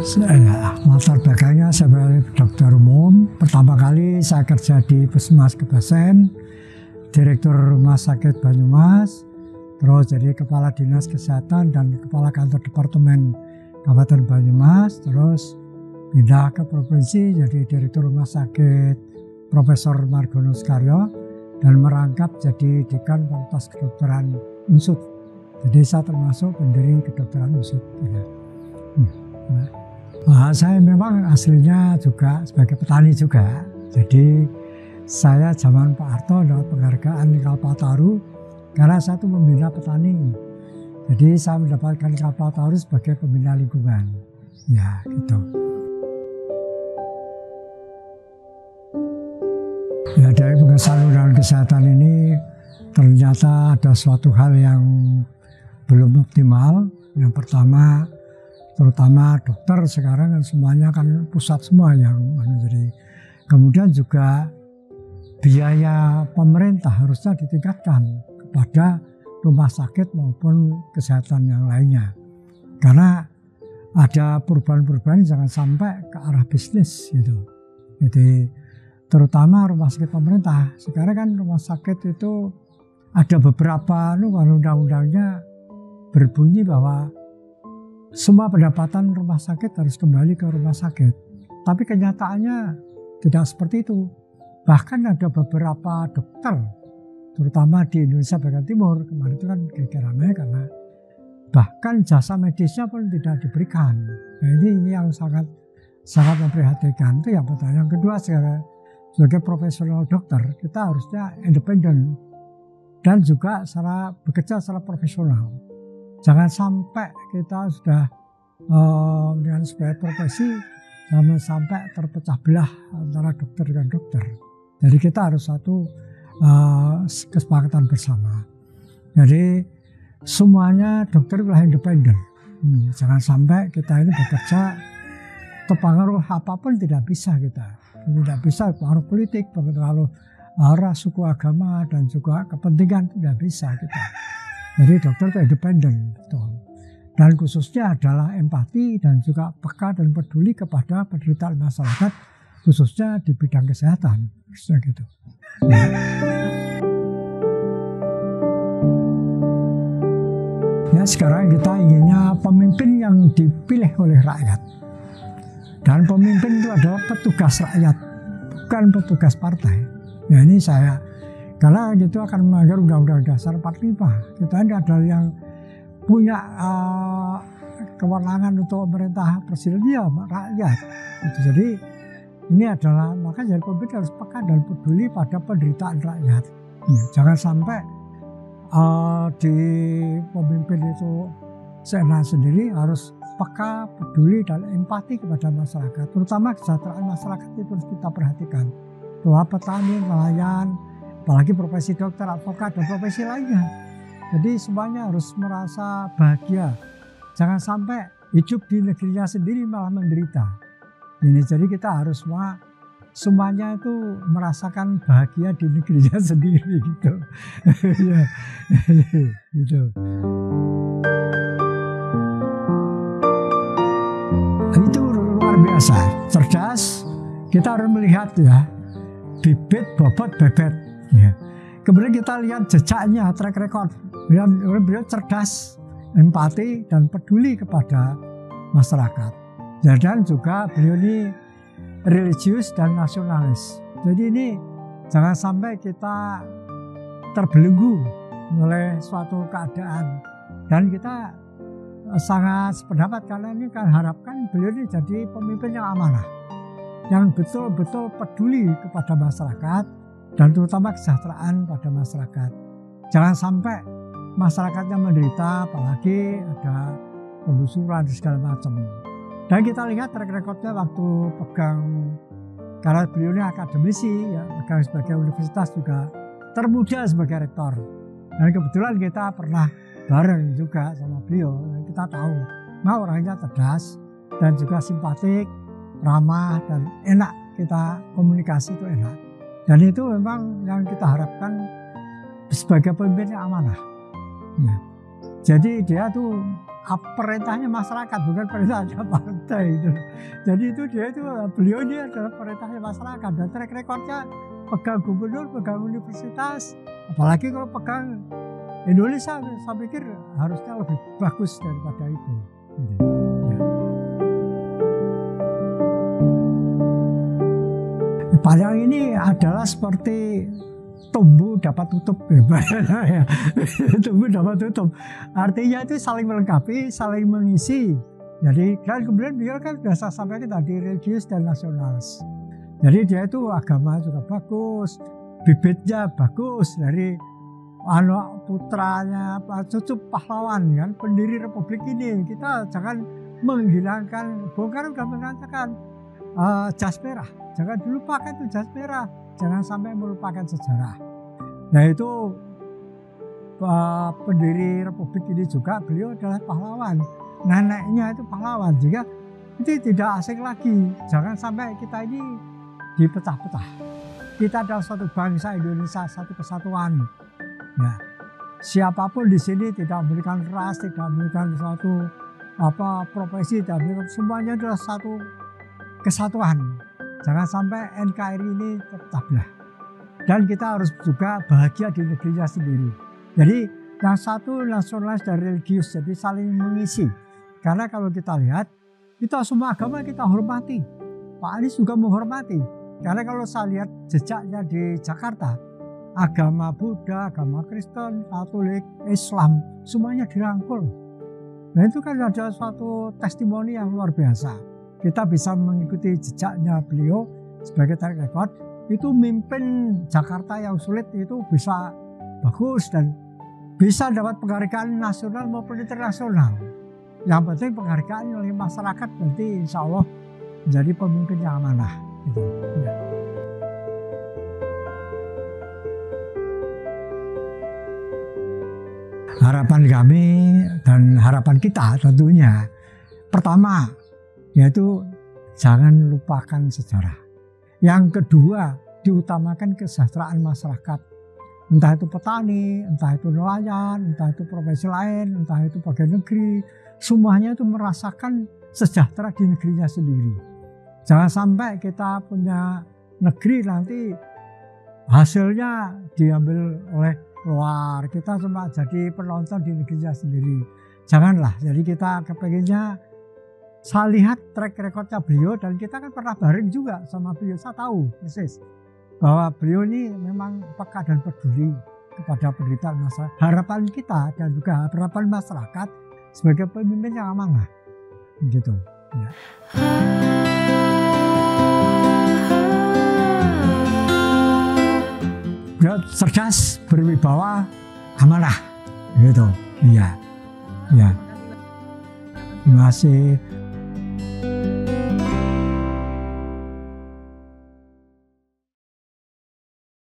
Latar belakangnya sebagai dokter umum. Pertama kali saya kerja di Puskesmas Kebasen, Direktur Rumah Sakit Banyumas, terus jadi Kepala Dinas Kesehatan dan Kepala Kantor Departemen Kabupaten Banyumas, terus pindah ke provinsi jadi Direktur Rumah Sakit Profesor Margono Soekaryo dan merangkap jadi Dekan Fakultas Kedokteran Unsud. Jadi saya termasuk pendiri kedokteran Unsud. Saya memang aslinya juga sebagai petani juga. Jadi saya zaman Pak Harto dapat penghargaan di Kalpataru karena saya itu membina petani. Jadi saya mendapatkan Kalpataru sebagai pembina lingkungan. Ya gitu. Ya, dari pengesahan undang kesehatan ini ternyata ada suatu hal yang belum optimal. Yang pertama, terutama dokter sekarang kan semuanya kan pusat semua yang jadi. Kemudian juga biaya pemerintah harusnya ditingkatkan kepada rumah sakit maupun kesehatan yang lainnya. Karena ada perubahan-perubahan jangan sampai ke arah bisnis gitu. Jadi terutama rumah sakit pemerintah. Sekarang kan rumah sakit itu ada beberapa undang-undangnya berbunyi bahwa semua pendapatan rumah sakit harus kembali ke rumah sakit. Tapi kenyataannya tidak seperti itu. Bahkan ada beberapa dokter, terutama di Indonesia bagian timur, kemarin itu kan ramai karena bahkan jasa medisnya pun tidak diberikan. Nah, ini yang sangat memprihatinkan. Itu yang pertama. Yang kedua, sebagai profesional dokter, kita harusnya independen dan juga bekerja secara profesional. Jangan sampai kita sudah dengan sebagai profesi, jangan sampai terpecah belah antara dokter dan dokter. Jadi kita harus satu kesepakatan bersama. Jadi semuanya dokter adalah independen. Jangan sampai kita ini bekerja terpengaruh apapun tidak bisa kita. Tidak bisa pengaruh politik, pengaruh ras, suku, agama, dan juga kepentingan tidak bisa kita. Jadi dokter itu independen, betul. Dan khususnya adalah empati dan juga peka dan peduli kepada penderitaan masyarakat, khususnya di bidang kesehatan, khususnya gitu. Ya sekarang kita inginnya pemimpin yang dipilih oleh rakyat. Dan pemimpin itu adalah petugas rakyat, bukan petugas partai. Ya ini karena gitu akan melanggar Undang-Undang Dasar 45. Kita ini adalah yang punya kewenangan untuk memerintah presiden ya rakyat. Gitu. Jadi ini adalah makanya pemimpin harus peka dan peduli pada penderitaan rakyat. Ya, jangan sampai di pemimpin itu seenak sendiri, harus peka, peduli dan empati kepada masyarakat. Terutama kesejahteraan masyarakat itu harus kita perhatikan. Bahwa petani, nelayan, apalagi profesi dokter, advokat, dan profesi lainnya. Jadi semuanya harus merasa bahagia. Jangan sampai hidup di negerinya sendiri malah menderita. Jadi kita harus semuanya itu merasakan bahagia di negerinya sendiri gitu. Ya, gitu. Itu luar biasa, cerdas. Kita harus melihat ya, bibit, bobot, bebet. Ya. Kemudian kita lihat jejaknya, track record. Beliau cerdas, empati, dan peduli kepada masyarakat. Dan juga beliau ini religius dan nasionalis. Jadi ini jangan sampai kita terbelenggu oleh suatu keadaan. Dan kita sangat sependapat karena ini kan harapkan beliau ini jadi pemimpin yang amanah. Yang betul-betul peduli kepada masyarakat dan terutama kesejahteraan pada masyarakat. Jangan sampai masyarakatnya menderita, apalagi ada penggusuran dan segala macam. Dan kita lihat track recordnya waktu pegang, karena beliau ini akademisi, ya, pegang sebagai universitas juga termuda sebagai rektor. Dan kebetulan kita pernah bareng juga sama beliau. Kita tahu, orangnya cerdas dan juga simpatik, ramah dan enak, kita komunikasi itu enak. Dan itu memang yang kita harapkan sebagai pemimpin yang amanah. Ya. Jadi dia tuh perintahnya masyarakat, bukan perintahnya partai itu. Jadi itu beliau ini adalah perintahnya masyarakat, dan track recordnya pegang gubernur, pegang universitas, apalagi kalau pegang Indonesia, saya pikir harusnya lebih bagus daripada itu. Ya. Padahal ini adalah seperti tumbuh dapat tutup, ya. Tumbuh dapat tutup. Artinya itu saling melengkapi, saling mengisi. Jadi dan kemudian beliau kan sudah saya sampaikan tadi religius dan nasionalis. Jadi dia itu agama juga bagus, bibitnya bagus dari anak putranya cucu pahlawan kan, pendiri republik ini. Kita jangan menghilangkan, Bung Karno sudah mengatakan jas merah, jangan dilupakan itu jas merah, jangan sampai melupakan sejarah. Nah itu pendiri republik ini juga beliau adalah pahlawan, neneknya itu pahlawan, jika itu tidak asing lagi. Jangan sampai kita ini dipecah-pecah. Kita adalah suatu bangsa Indonesia, satu kesatuan. Ya, siapapun di sini tidak memberikan ras, tidak memberikan suatu profesi, tidak memberikan, semuanya adalah satu kesatuan. Jangan sampai NKRI ini terpecah belah. Dan kita harus juga bahagia di negerinya sendiri. Jadi yang satu nasionalis dan religius, jadi saling mengisi. Karena kalau kita lihat, kita semua agama kita hormati. Pak Anies juga menghormati. Karena kalau saya lihat jejaknya di Jakarta, agama Buddha, agama Kristen, Katolik, Islam, semuanya dirangkul. Nah itu kan ada suatu testimoni yang luar biasa. Kita bisa mengikuti jejaknya beliau sebagai track record, itu mimpin Jakarta yang sulit itu bisa bagus dan bisa dapat penghargaan nasional maupun internasional. Yang penting penghargaan oleh masyarakat, nanti insya Allah menjadi pemimpin yang amanah. Gitu. Ya. Harapan kami dan harapan kita tentunya, pertama yaitu jangan lupakan sejarah. Yang kedua, diutamakan kesejahteraan masyarakat. Entah itu petani, entah itu nelayan, entah itu profesi lain, entah itu pegawai negeri, semuanya itu merasakan sejahtera di negerinya sendiri. Jangan sampai kita punya negeri nanti hasilnya diambil oleh luar, kita cuma jadi penonton di negerinya sendiri. Janganlah, jadi kita kepengennya, saya lihat track recordnya beliau dan kita kan pernah bareng juga sama beliau, saya tahu persis bahwa beliau ini memang peka dan peduli kepada penderitaan masyarakat. Harapan kita dan juga harapan masyarakat sebagai pemimpin yang amanah, gitu. Ya. Cerdas, berwibawa, amanah, gitu. Iya, iya. Terima kasih.